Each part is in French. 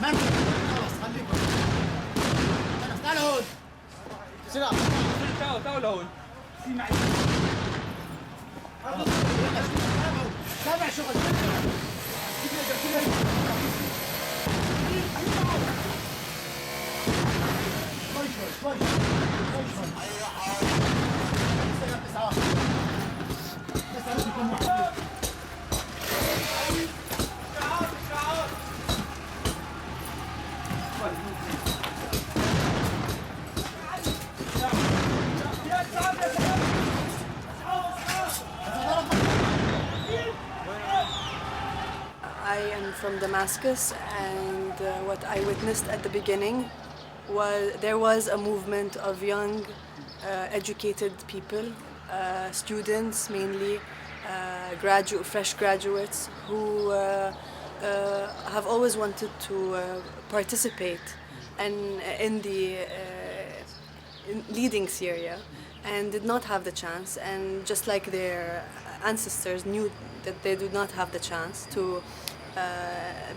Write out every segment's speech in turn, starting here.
منطق خلاص خليكم. تعال هون. سلام. تعالوا لهون. في معي. تابع شغل. شوي. I am from Damascus, and what I witnessed at the beginning was there was a movement of young, educated people, students mainly, fresh graduates who have always wanted to participate in leading Syria, and did not have the chance. And just like their ancestors knew that they did not have the chance to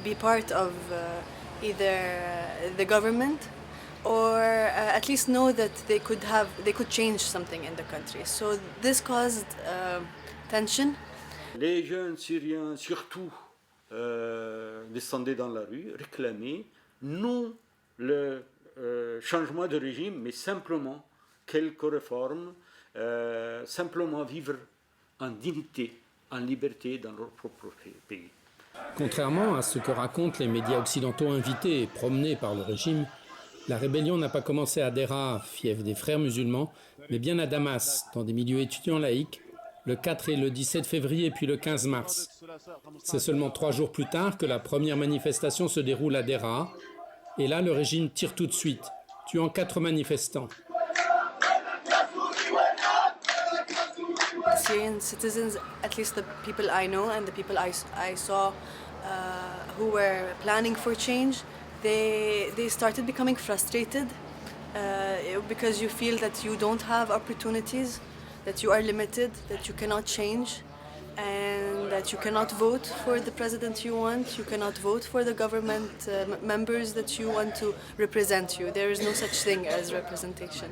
be part of either the government or at least know that they could change something in the country. So this caused tension. Les jeunes Syriens, surtout, descendaient dans la rue, réclamaient non le changement de régime, mais simplement quelques réformes, simplement vivre en dignité, en liberté dans leur propre pays. Contrairement à ce que racontent les médias occidentaux invités et promenés par le régime, la rébellion n'a pas commencé à Deraa, fief des frères musulmans, mais bien à Damas, dans des milieux étudiants laïcs, le 4 et le 17 février puis le 15 mars. C'est seulement 3 jours plus tard que la première manifestation se déroule à Deraa, et là le régime tire tout de suite, tuant 4 manifestants. Syrian citizens, at least the people I know and the people I saw who were planning for change, they started becoming frustrated because you feel that you don't have opportunities, that you are limited, that you cannot change, and that you cannot vote for the president you want, you cannot vote for the government members that you want to represent you. There is no such thing as representation.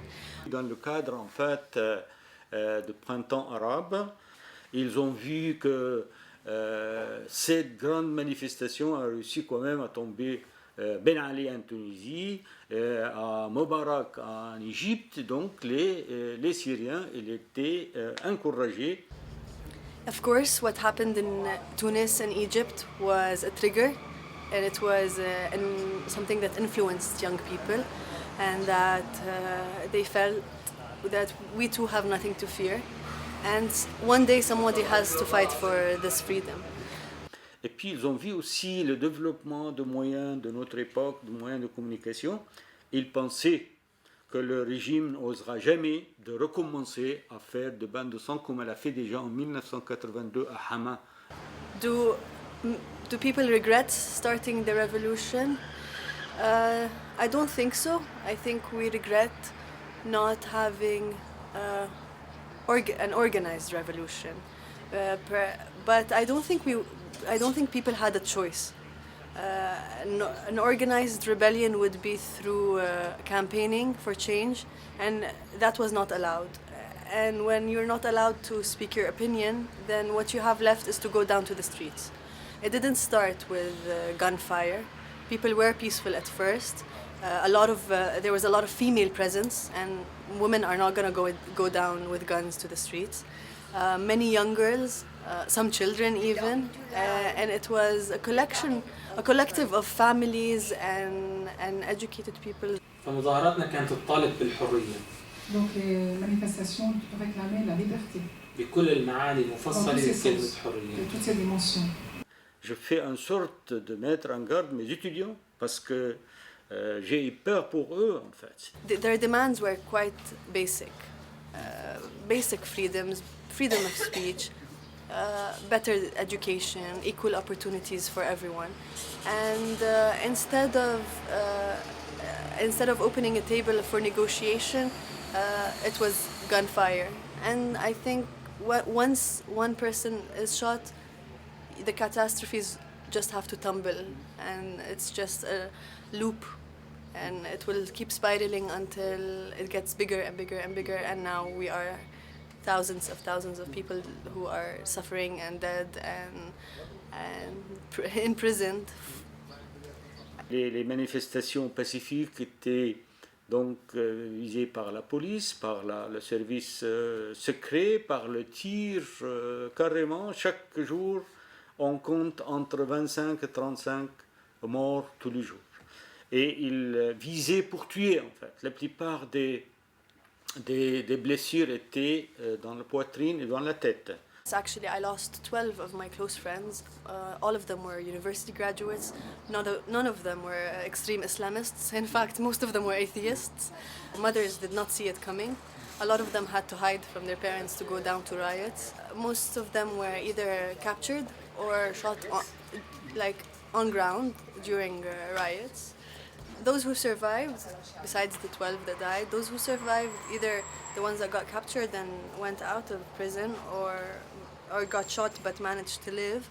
Dans le cadre, en fait, de printemps arabe, ils ont vu que cette grande manifestation a réussi quand même à tomber Ben Ali en Tunisie, à Mubarak en Égypte, donc les Syriens ils étaient encouragés. Of course, what happened in Tunis and Egypt was a trigger, and it was something that influenced young people, and that they felt that we too have nothing to fear, and one day somebody has to fight for this freedom. Et puis ils ont vu aussi le développement de moyens de notre époque, de moyens de communication. Ils pensaient que le régime n'osera jamais de recommencer à faire de bains de sang comme elle a fait déjà en 1982 à Hama. Do people regret starting the revolution? I don't think so. I think we regret not having an organized revolution, but I don't think people had a choice. An organized rebellion would be through campaigning for change, and that was not allowed. And when you're not allowed to speak your opinion, then what you have left is to go down to the streets. It didn't start with gunfire. People were peaceful at first. There was a lot of female presence, and women are not going to go down with guns to the streets. Many young girls, some children even, and it was a collective of families and educated people. فمظاهراتنا كانت تطالب بالحرية. Donc les manifestations réclamaient la liberté. بكل المعاني المفصلة لكلمة حرية. De toutes ces dimensions. Je fais en sorte de mettre en garde mes étudiants parce que j'ai eu peur pour eux en fait. Their demands were quite basic. Basic freedoms, freedom of speech, better education, equal opportunities for everyone. And instead of opening a table for negotiation, it was gunfire. And I think once one person is shot, the catastrophes just have to tumble, and it's just a loop, and it will keep spiraling until it gets bigger and bigger and bigger, and now we are thousands of people who are suffering and dead and imprisoned. Les manifestations pacifiques étaient donc visées par la police, par le service secret, par le tir, carrément. Chaque jour, on compte entre 25 et 35 morts tous les jours. Et ils visaient pour tuer, en fait. La plupart des blessures étaient dans la poitrine et dans la tête. Actually, I lost 12 of my close friends. All of them were university graduates. None of them were extreme Islamists. In fact, most of them were atheists. Mothers did not see it coming. A lot of them had to hide from their parents to go down to riots. Most of them were either captured or shot on ground during riots. Those who survived, besides the 12 that died, those who survived, either the ones that got captured and went out of prison or got shot but managed to live,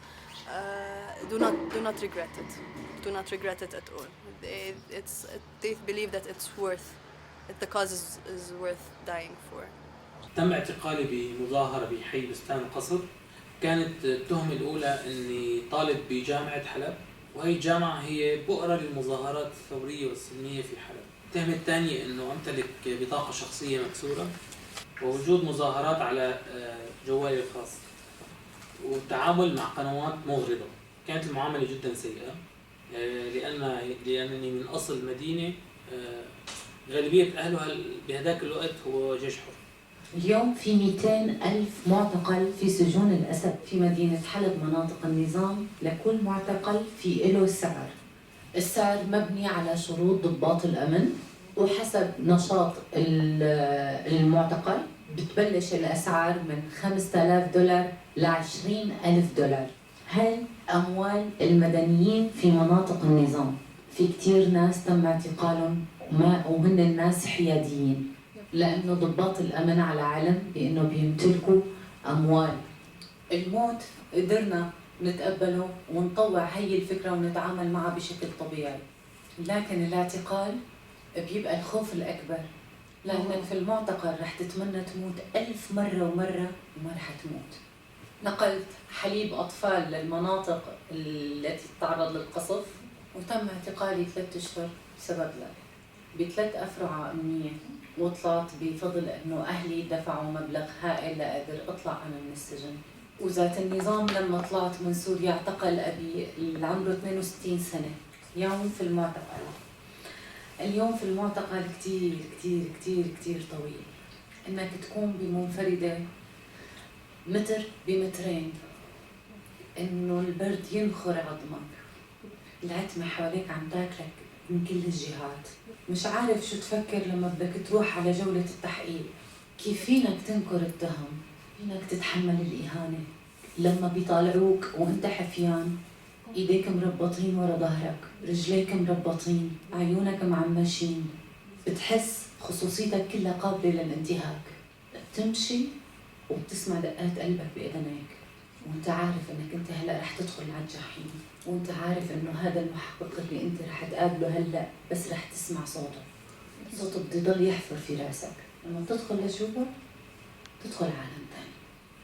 do not regret it. Do not regret it at all. They believe that the cause is worth dying for. تم اعتقالي بمظاهرة بحي بستان القصر. كانت التهمة الأولى إني طالب بجامعة حلب، وهي الجامعة هي بؤرة للمظاهرات الثورية والسلمية في حلب. التهمة الثانية إنه أمتلك بطاقة شخصية مكسورة، ووجود مظاهرات على جوالي الخاص، والتعامل مع قنوات مغرضة. كانت المعاملة جدا سيئة، لأنني من أصل مدينة غالبية أهلها بهذاك الوقت هو جيش حر. اليوم في 200,000 معتقل في سجون الأسد في مدينة حلب مناطق النظام. لكل معتقل في له سعر. السعر مبني على شروط ضباط الأمن، وحسب نشاط المعتقل بتبلش الأسعار من $5,000 ل $20,000. هاي أموال المدنيين في مناطق النظام. في كتير ناس تم اعتقالهم وهن الناس حياديين، لأنه ضباط الأمن على علم بأنه بيمتلكوا أموال. الموت قدرنا نتقبله ونطوع هي الفكرة ونتعامل معها بشكل طبيعي، لكن الاعتقال بيبقى الخوف الأكبر، لأنك في المعتقل رح تتمنى تموت 1000 مرة ومرة وما رح تموت. نقلت حليب أطفال للمناطق التي تتعرض للقصف، وتم اعتقالي 3 أشهر بسبب ذلك ب3 أفرع أمنية، وطلعت بفضل أنه أهلي دفعوا مبلغ هائل لأقدر أطلع أنا من السجن. وذات النظام لما طلعت من سوريا اعتقل أبي اللي عمره 62 سنة يوم في المعتقل. اليوم في المعتقل كتير كتير كتير كتير طويل، إنك تكون بمنفردة متر بمترين، إنه البرد ينخر عظمك، العتمة حواليك عم تاكلك من كل الجهات، مش عارف شو تفكر لما بدك تروح على جولة التحقيق. كيف فينك تنكر التهم؟ فينك تتحمل الإهانة لما بيطالعوك وانت حفيان، ايديك مربطين ورا ظهرك، رجليك مربطين، عيونك معمشين، بتحس خصوصيتك كلها قابلة للانتهاك. بتمشي وبتسمع دقات قلبك بأذنيك، وانت عارف انك انت هلا رح تدخل على الجحيم، وانت عارف انه هذا المحقق اللي انت رح تقابله هلا بس رح تسمع صوته بده يضل يحفر في راسك. لما تدخل لجوا تدخل عالم ثاني،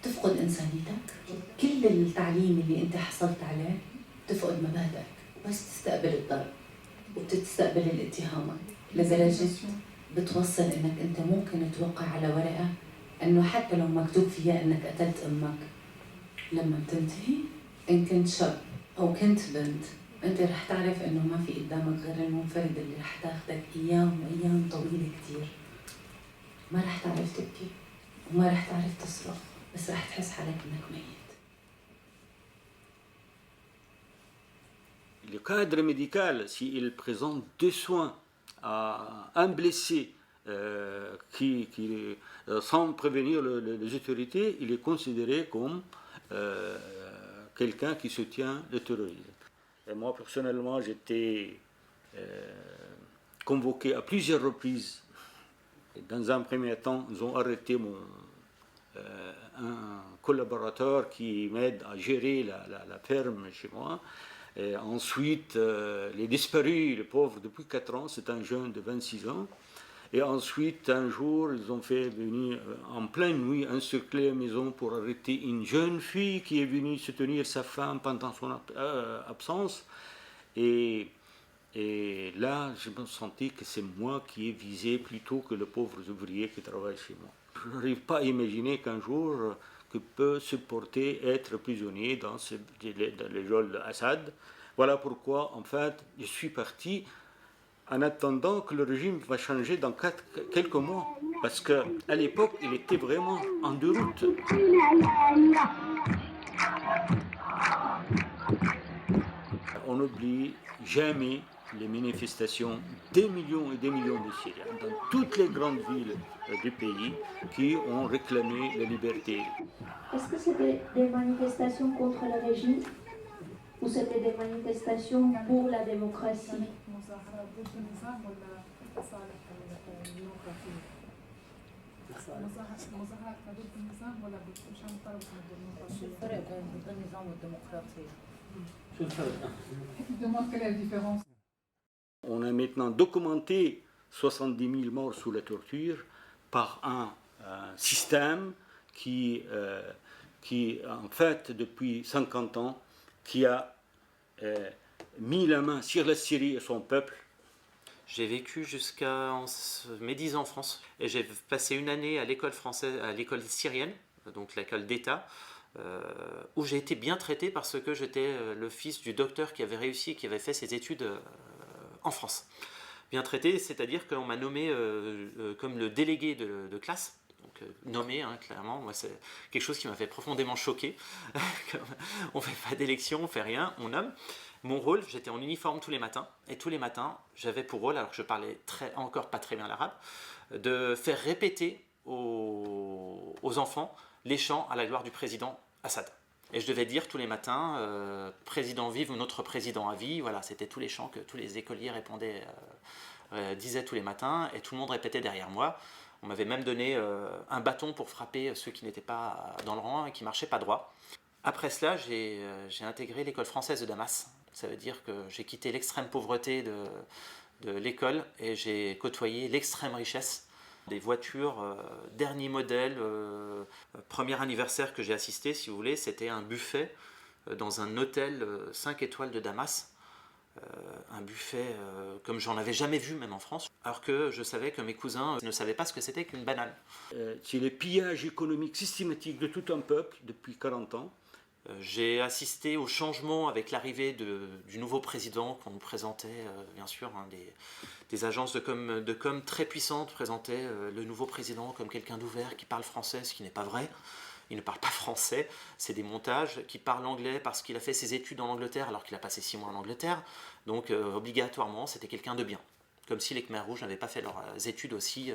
تفقد انسانيتك، كل التعليم اللي انت حصلت عليه تفقد مبادئك، وبس تستقبل الضرب وبتستقبل الاتهامات، لدرجة بتوصل انك انت ممكن توقع على ورقة انه حتى لو مكتوب فيها انك قتلت امك، لما بتنتهي ان كنت شاب او كنت بنت انت رح تعرف انه ما في قدامك غير المنفرد اللي رح تاخدك ايام طويلة كتير. ما رح تعرف تبكي وما رح تعرف تصرخ، بس رح تحس حالك انك ميت. Le cadre médical, s'il présente 2 soins à un blessé sans prévenir les autorités, il est considéré comme quelqu'un qui soutient le terrorisme. Et moi, personnellement, j'étais convoqué à plusieurs reprises. Et dans un premier temps, ils ont arrêté un collaborateur qui m'aide à gérer la ferme chez moi. Et ensuite, les disparus, le pauvre, depuis 4 ans, c'est un jeune de 26 ans. Et ensuite, un jour, ils ont fait venir en pleine nuit encercler la maison pour arrêter une jeune fille qui est venue soutenir sa femme pendant son absence. Et là, je me sentais que c'est moi qui ai visé plutôt que le pauvre ouvrier qui travaille chez moi. Je n'arrive pas à imaginer qu'un jour, que peut supporter être prisonnier dans les geôles d'Assad. Voilà pourquoi, en fait, je suis parti en attendant que le régime va changer dans quelques mois. Parce qu'à l'époque, il était vraiment en déroute. On n'oublie jamais les manifestations des millions et des millions de Syriens dans toutes les grandes villes du pays qui ont réclamé la liberté. Est-ce que c'était des manifestations contre le régime ou c'était des manifestations pour la démocratie? Demande quelle est la différence. On a maintenant documenté 70 000 morts sous la torture par un système qui, en fait, depuis 50 ans, qui a mis la main sur la Syrie et son peuple. J'ai vécu jusqu'à mes 10 ans en France et j'ai passé une année à l'école française, à l'école syrienne, donc l'école d'État, où j'ai été bien traité parce que j'étais le fils du docteur qui avait réussi, qui avait fait ses études en France. Bien traité, c'est-à-dire qu'on m'a nommé comme le délégué de classe. Donc, nommé, hein, clairement, moi, c'est quelque chose qui m'a fait profondément choquer. On ne fait pas d'élection, on ne fait rien, on nomme. Mon rôle, j'étais en uniforme tous les matins, et tous les matins, j'avais pour rôle, alors que je parlais encore pas très bien l'arabe, de faire répéter aux enfants les chants à la gloire du président Assad. Et je devais dire tous les matins, président vive, notre président à vie. Voilà, c'était tous les chants que tous les écoliers disaient tous les matins, et tout le monde répétait derrière moi. On m'avait même donné un bâton pour frapper ceux qui n'étaient pas dans le rang et qui ne marchaient pas droit. Après cela, j'ai intégré l'école française de Damas. Ça veut dire que j'ai quitté l'extrême pauvreté de l'école et j'ai côtoyé l'extrême richesse. Des voitures dernier modèle, premier anniversaire que j'ai assisté, si vous voulez, c'était un buffet dans un hôtel 5 étoiles de Damas. Un buffet comme j'en avais jamais vu même en France, alors que je savais que mes cousins ne savaient pas ce que c'était qu'une banane. C'est le pillage économique systématique de tout un peuple depuis 40 ans. J'ai assisté au changement avec l'arrivée du nouveau président qu'on nous présentait, bien sûr, hein, des agences de com très puissantes présentaient le nouveau président comme quelqu'un d'ouvert qui parle français, ce qui n'est pas vrai. Il ne parle pas français, c'est des montages, qui parle anglais parce qu'il a fait ses études en Angleterre alors qu'il a passé 6 mois en Angleterre. Donc obligatoirement, c'était quelqu'un de bien. Comme si les Khmers rouges n'avaient pas fait leurs études aussi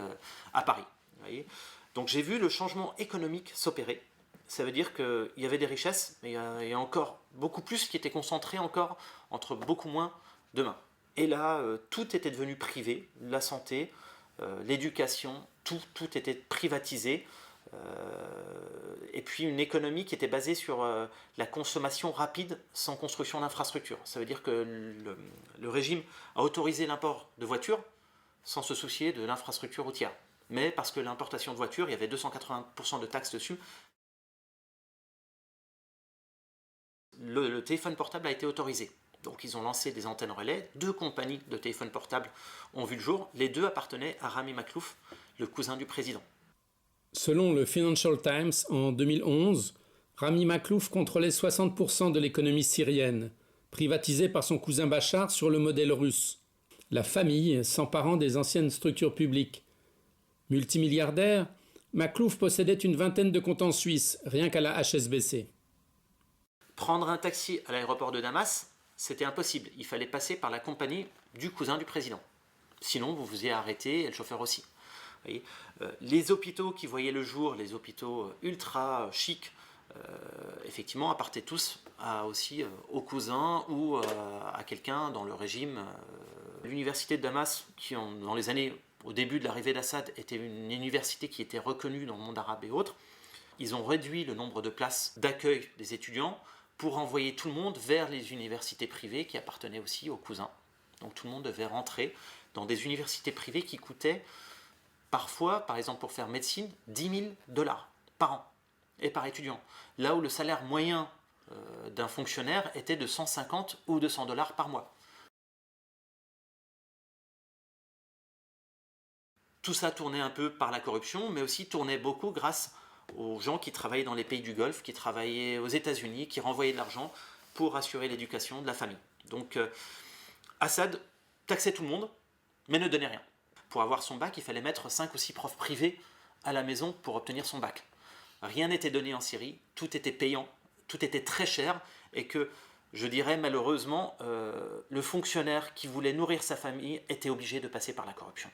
à Paris. Vous voyez. Donc j'ai vu le changement économique s'opérer. Ça veut dire qu'il y avait des richesses, mais il y a encore beaucoup plus qui était concentré encore entre beaucoup moins de mains. Et là, tout était devenu privé, la santé, l'éducation, tout était privatisé. Et puis une économie qui était basée sur la consommation rapide sans construction d'infrastructures. Ça veut dire que le régime a autorisé l'import de voitures sans se soucier de l'infrastructure routière. Mais parce que l'importation de voitures, il y avait 280% de taxes dessus. Le téléphone portable a été autorisé. Donc ils ont lancé des antennes relais. 2 compagnies de téléphones portables ont vu le jour. Les 2 appartenaient à Rami Maklouf, le cousin du président. Selon le Financial Times, en 2011, Rami Maklouf contrôlait 60% de l'économie syrienne, privatisée par son cousin Bachar sur le modèle russe. La famille s'emparant des anciennes structures publiques. Multimilliardaire, Maklouf possédait une vingtaine de comptes en Suisse, rien qu'à la HSBC. Prendre un taxi à l'aéroport de Damas, c'était impossible. Il fallait passer par la compagnie du cousin du président. Sinon, vous vous y arrêté et le chauffeur aussi. Vous voyez, les hôpitaux qui voyaient le jour, les hôpitaux ultra chics, effectivement, appartenaient tous aussi au cousin ou à quelqu'un dans le régime. L'université de Damas, qui dans les années, au début de l'arrivée d'Assad, était une université qui était reconnue dans le monde arabe et autres, ils ont réduit le nombre de places d'accueil des étudiants pour envoyer tout le monde vers les universités privées qui appartenaient aussi aux cousins. Donc tout le monde devait rentrer dans des universités privées qui coûtaient parfois, par exemple pour faire médecine, 10 000 $ par an et par étudiant. Là où le salaire moyen d'un fonctionnaire était de 150 ou 200 $ par mois. Tout ça tournait un peu par la corruption, mais aussi tournait beaucoup grâce aux gens qui travaillaient dans les pays du Golfe, qui travaillaient aux États-Unis, qui renvoyaient de l'argent pour assurer l'éducation de la famille. Donc Assad taxait tout le monde, mais ne donnait rien. Pour avoir son bac, il fallait mettre 5 ou 6 profs privés à la maison pour obtenir son bac. Rien n'était donné en Syrie, tout était payant, tout était très cher, et que, je dirais malheureusement, le fonctionnaire qui voulait nourrir sa famille était obligé de passer par la corruption.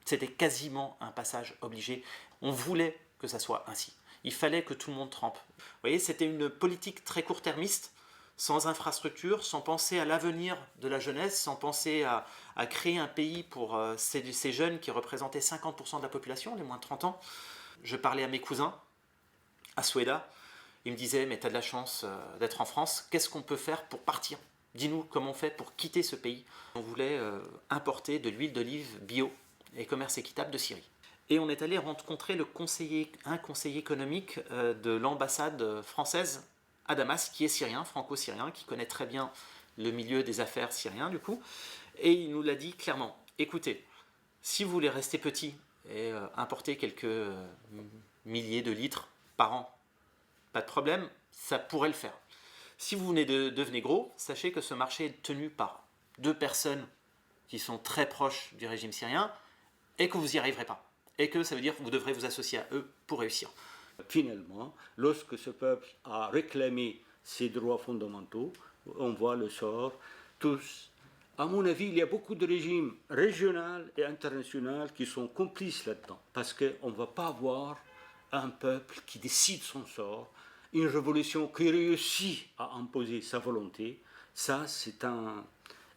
C'était quasiment un passage obligé. On voulait que ça soit ainsi. Il fallait que tout le monde trempe. Vous voyez, c'était une politique très court-termiste, sans infrastructure, sans penser à l'avenir de la jeunesse, sans penser à créer un pays pour ces jeunes qui représentaient 50% de la population, les moins de 30 ans. Je parlais à mes cousins, à Soueida, ils me disaient « mais tu as de la chance d'être en France, qu'est-ce qu'on peut faire pour partir ? Dis-nous comment on fait pour quitter ce pays ?» On voulait importer de l'huile d'olive bio et commerce équitable de Syrie. Et on est allé rencontrer un conseiller économique de l'ambassade française à Damas, qui est syrien, franco-syrien, qui connaît très bien le milieu des affaires syrien du coup, et il nous l'a dit clairement, écoutez, si vous voulez rester petit et importer quelques milliers de litres par an, pas de problème, ça pourrait le faire. Si vous venez de devenir gros, sachez que ce marché est tenu par 2 personnes qui sont très proches du régime syrien, et que vous n'y arriverez pas. Et que ça veut dire que vous devrez vous associer à eux pour réussir. Finalement, lorsque ce peuple a réclamé ses droits fondamentaux, on voit le sort, tous. À mon avis, il y a beaucoup de régimes régionaux et internationaux qui sont complices là-dedans. Parce qu'on ne va pas avoir un peuple qui décide son sort, une révolution qui réussit à imposer sa volonté. Ça, c'est dans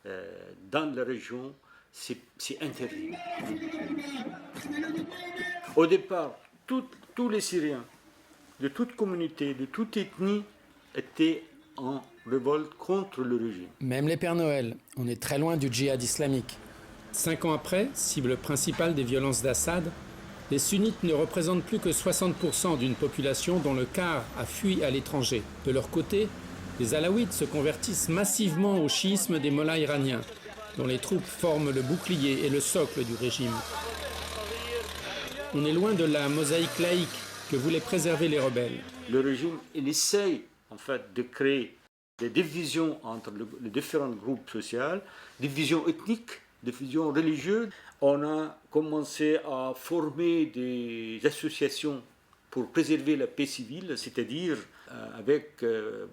la région, c'est interdit. Au départ, tous les Syriens, de toute communauté, de toute ethnie, étaient en révolte contre le régime. Même les Pères Noël, on est très loin du djihad islamique. 5 ans après, cible principale des violences d'Assad, les sunnites ne représentent plus que 60% d'une population dont le quart a fui à l'étranger. De leur côté, les alaouites se convertissent massivement au chiisme des mollahs iraniens, dont les troupes forment le bouclier et le socle du régime. On est loin de la mosaïque laïque que voulaient préserver les rebelles. Le régime, il essaye en fait de créer des divisions entre les différents groupes sociaux, divisions ethniques, divisions religieuses. On a commencé à former des associations pour préserver la paix civile, c'est-à-dire avec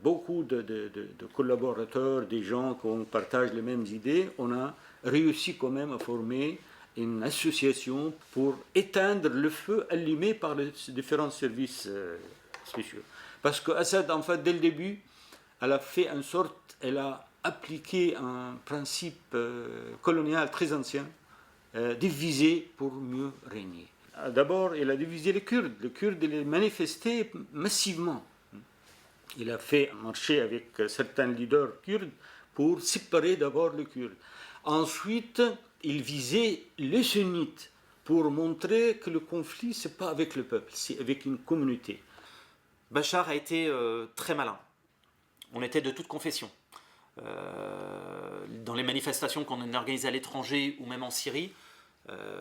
beaucoup de collaborateurs, des gens qui partagent les mêmes idées, on a réussi quand même à former une association pour éteindre le feu allumé par les différents services spéciaux. Parce qu'Assad, en fait, dès le début, elle a fait en sorte, elle a appliqué un principe colonial très ancien, diviser pour mieux régner. D'abord, il a divisé les Kurdes. Les Kurdes, il a manifesté massivement. Il a fait marcher avec certains leaders kurdes pour séparer d'abord les Kurdes. Ensuite, il visait les sunnites pour montrer que le conflit, ce n'est pas avec le peuple, c'est avec une communauté. Bachar a été très malin. On était de toute confession. Dans les manifestations qu'on a organisées à l'étranger ou même en Syrie,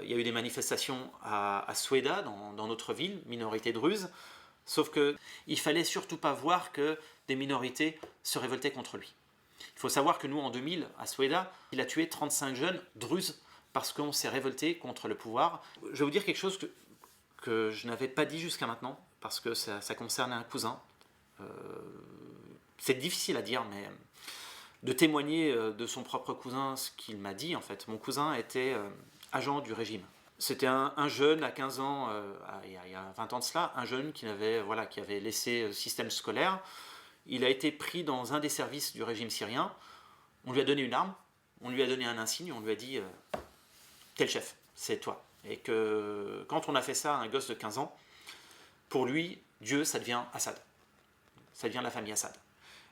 il y a eu des manifestations à Soueida, dans notre ville, minorité druze, sauf qu'il ne fallait surtout pas voir que des minorités se révoltaient contre lui. Il faut savoir que nous, en 2000, à Soueida, il a tué 35 jeunes druzes parce qu'on s'est révolté contre le pouvoir. Je vais vous dire quelque chose que je n'avais pas dit jusqu'à maintenant, parce que ça concerne un cousin. C'est difficile à dire, mais de témoigner de son propre cousin ce qu'il m'a dit, en fait. Mon cousin était agent du régime. C'était un jeune à 15 ans, il y a 20 ans de cela, un jeune qui avait laissé le système scolaire. Il a été pris dans un des services du régime syrien. On lui a donné une arme, on lui a donné un insigne, on lui a dit « T'es le chef, c'est toi ». Et que quand on a fait ça à un gosse de 15 ans, pour lui, Dieu, ça devient Assad. Ça devient la famille Assad.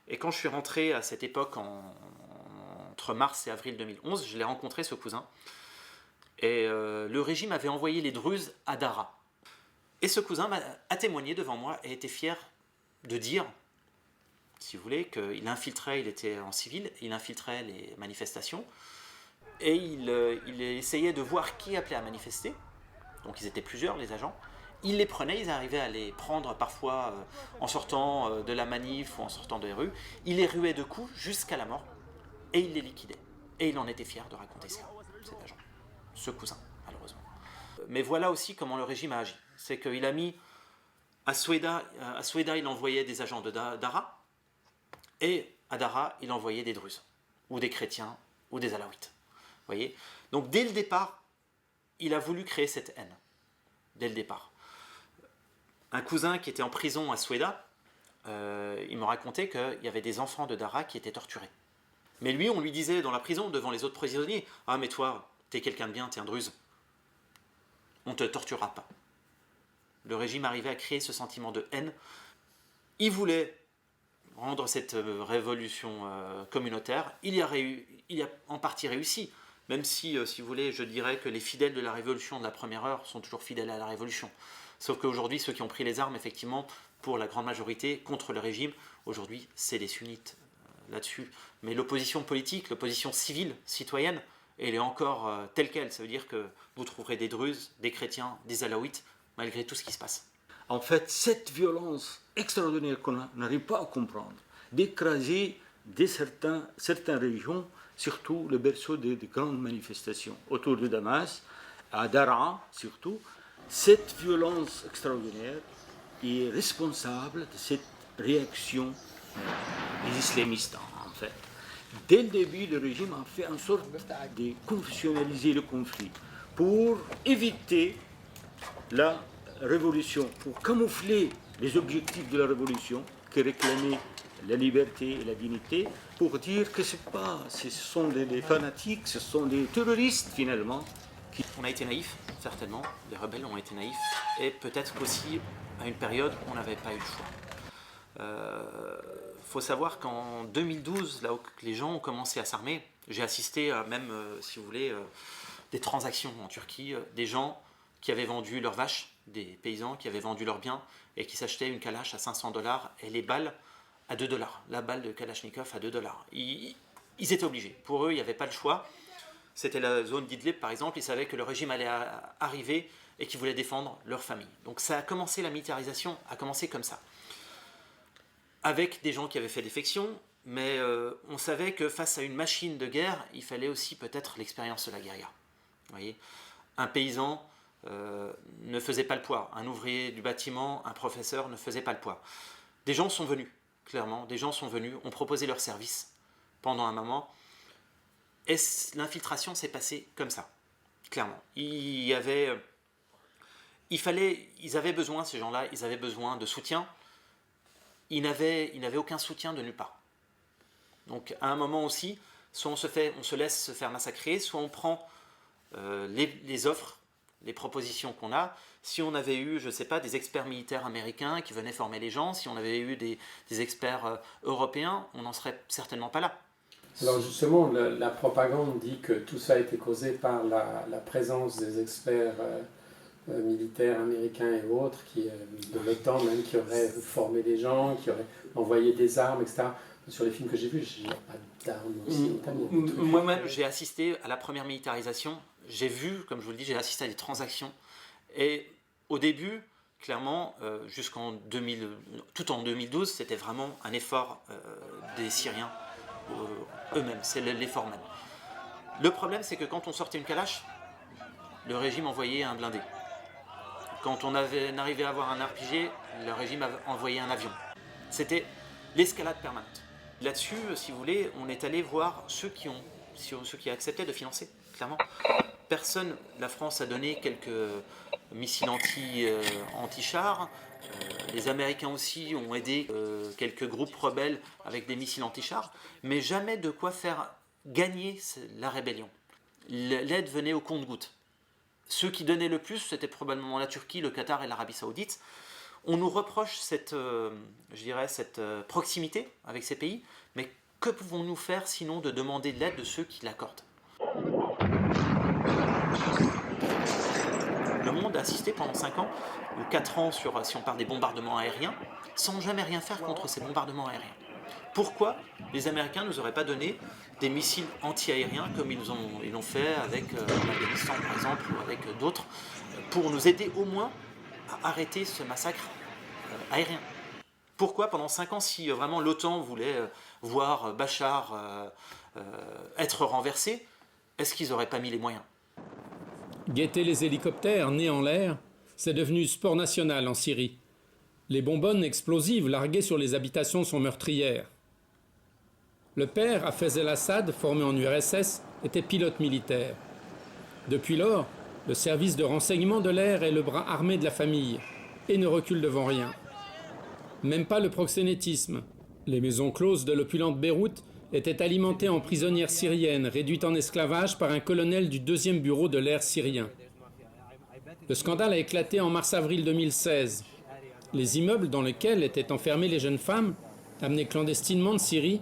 Et quand je suis rentré à cette époque, entre mars et avril 2011, je l'ai rencontré, ce cousin. Et le régime avait envoyé les Druzes à Daraa. Et ce cousin a témoigné devant moi et était fier de dire, si vous voulez, qu'il infiltrait, il était en civil, il infiltrait les manifestations, et il essayait de voir qui appelait à manifester. Donc ils étaient plusieurs, les agents. Il les prenait, ils arrivaient à les prendre parfois en sortant de la manif ou en sortant des rues. Il les ruait de coups jusqu'à la mort, et il les liquidait. Et il en était fier de raconter ça, cet agent, ce cousin, malheureusement. Mais voilà aussi comment le régime a agi. C'est qu'il a mis à Soueida, il envoyait des agents de Daraa, et à Daraa, il envoyait des Druzes, ou des chrétiens, ou des alaouites. Voyez ? Donc dès le départ, il a voulu créer cette haine. Dès le départ. Un cousin qui était en prison à Soueida, il me racontait qu'il y avait des enfants de Daraa qui étaient torturés. Mais lui, on lui disait dans la prison, devant les autres prisonniers, « Ah mais toi, t'es quelqu'un de bien, t'es un Druze. On ne te torturera pas. » Le régime arrivait à créer ce sentiment de haine. Il voulait rendre cette révolution communautaire. Il y a en partie réussi, même si, si vous voulez, je dirais que les fidèles de la révolution de la première heure sont toujours fidèles à la révolution. Sauf qu'aujourd'hui, ceux qui ont pris les armes, effectivement, pour la grande majorité, contre le régime, aujourd'hui, c'est les sunnites là-dessus. Mais l'opposition politique, l'opposition civile, citoyenne, elle est encore telle qu'elle. Ça veut dire que vous trouverez des Druzes, des chrétiens, des alaouites, malgré tout ce qui se passe. En fait, cette violence extraordinaire qu'on n'arrive pas à comprendre, d'écraser certaines régions, surtout le berceau des grandes manifestations autour de Damas, à Daraa surtout, cette violence extraordinaire est responsable de cette réaction des islamistes, en fait. Dès le début, le régime a fait en sorte de confessionnaliser le conflit pour éviter la révolution, pour camoufler les objectifs de la révolution qui réclamaient la liberté et la dignité, pour dire que ce sont des fanatiques, ce sont des terroristes finalement. On a été naïfs, certainement, les rebelles ont été naïfs, et peut-être qu'aussi, à une période, on n'avait pas eu le choix. Faut savoir qu'en 2012, là où les gens ont commencé à s'armer, j'ai assisté à même, si vous voulez, des transactions en Turquie, des gens qui avaient vendu leurs vaches, des paysans qui avaient vendu leurs biens et qui s'achetaient une Kalash à 500 $ et les balles à 2 $. La balle de Kalachnikov à 2 $. Ils étaient obligés. Pour eux, il n'y avait pas le choix. C'était la zone d'Idlib, par exemple. Ils savaient que le régime allait arriver et qu'ils voulaient défendre leur famille. Donc ça a commencé, la militarisation a commencé comme ça. Avec des gens qui avaient fait défection, mais on savait que face à une machine de guerre, il fallait aussi peut-être l'expérience de la guérilla. Vous voyez, un paysan ne faisait pas le poids. Un ouvrier du bâtiment, un professeur ne faisait pas le poids. Des gens sont venus, clairement, des gens sont venus, ont proposé leur service pendant un moment, et l'infiltration s'est passée comme ça, clairement. Ils avaient besoin, ces gens-là, ils avaient besoin de soutien. Ils n'avaient aucun soutien de nulle part. Donc à un moment aussi, soit on se laisse se faire massacrer, soit on prend les offres, les propositions qu'on a. Si on avait eu, je ne sais pas, des experts militaires américains qui venaient former les gens, si on avait eu des experts européens, on n'en serait certainement pas là. Alors justement, la propagande dit que tout ça a été causé par la présence des experts militaires américains et autres, de l'OTAN même, qui auraient formé des gens, qui auraient envoyé des armes, etc. Sur les films que j'ai vus, il n'y a pas d'armes aussi. Moi-même, j'ai assisté à la première militarisation. J'ai vu, comme je vous le dis, j'ai assisté à des transactions. Et au début, clairement, tout en 2012, c'était vraiment un effort des Syriens eux-mêmes. C'est l'effort même. Le problème, c'est que quand on sortait une Kalash, le régime envoyait un blindé. Quand on arrivait à avoir un RPG, le régime envoyait un avion. C'était l'escalade permanente. Là-dessus, si vous voulez, on est allé voir ceux qui acceptaient de financer, clairement. Personne, la France a donné quelques missiles anti-chars, les Américains aussi ont aidé quelques groupes rebelles avec des missiles anti-chars, mais jamais de quoi faire gagner la rébellion. L'aide venait au compte-gouttes. Ceux qui donnaient le plus, c'était probablement la Turquie, le Qatar et l'Arabie Saoudite. On nous reproche cette proximité avec ces pays, mais que pouvons-nous faire sinon de demander de l'aide de ceux qui l'accordent? Le monde a assisté pendant 5 ans ou 4 ans, si on parle des bombardements aériens, sans jamais rien faire contre ces bombardements aériens. Pourquoi les Américains ne nous auraient pas donné des missiles anti-aériens comme ils l'ont fait avec l'Afghanistan par exemple ou avec d'autres, pour nous aider au moins à arrêter ce massacre aérien? Pourquoi pendant 5 ans, si vraiment l'OTAN voulait voir Bachar être renversé, est-ce qu'ils n'auraient pas mis les moyens? Guetter les hélicoptères nés en l'air, c'est devenu sport national en Syrie. Les bonbonnes explosives larguées sur les habitations sont meurtrières. Le père, Hafez el-Assad, formé en URSS, était pilote militaire. Depuis lors, le service de renseignement de l'air est le bras armé de la famille et ne recule devant rien. Même pas le proxénétisme. Les maisons closes de l'opulente Beyrouth étaient alimentées en prisonnières syriennes réduites en esclavage par un colonel du 2e bureau de l'air syrien. Le scandale a éclaté en mars-avril 2016. Les immeubles dans lesquels étaient enfermées les jeunes femmes, amenées clandestinement de Syrie,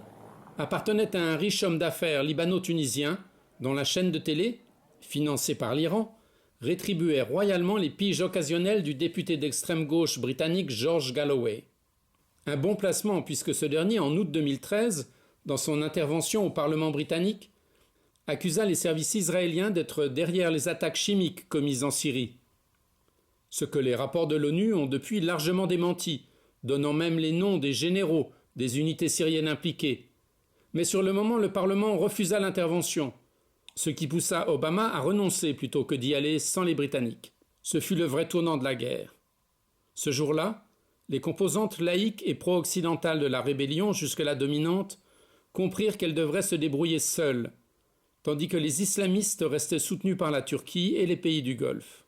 appartenaient à un riche homme d'affaires libano-tunisien dont la chaîne de télé, financée par l'Iran, rétribuait royalement les piges occasionnelles du député d'extrême gauche britannique George Galloway. Un bon placement puisque ce dernier, en août 2013, dans son intervention au Parlement britannique, accusa les services israéliens d'être derrière les attaques chimiques commises en Syrie. Ce que les rapports de l'ONU ont depuis largement démenti, donnant même les noms des généraux des unités syriennes impliquées. Mais sur le moment, le Parlement refusa l'intervention, ce qui poussa Obama à renoncer plutôt que d'y aller sans les Britanniques. Ce fut le vrai tournant de la guerre. Ce jour-là, les composantes laïques et pro-occidentales de la rébellion, jusque-là dominante, comprirent qu'elles devraient se débrouiller seules, tandis que les islamistes restaient soutenus par la Turquie et les pays du Golfe.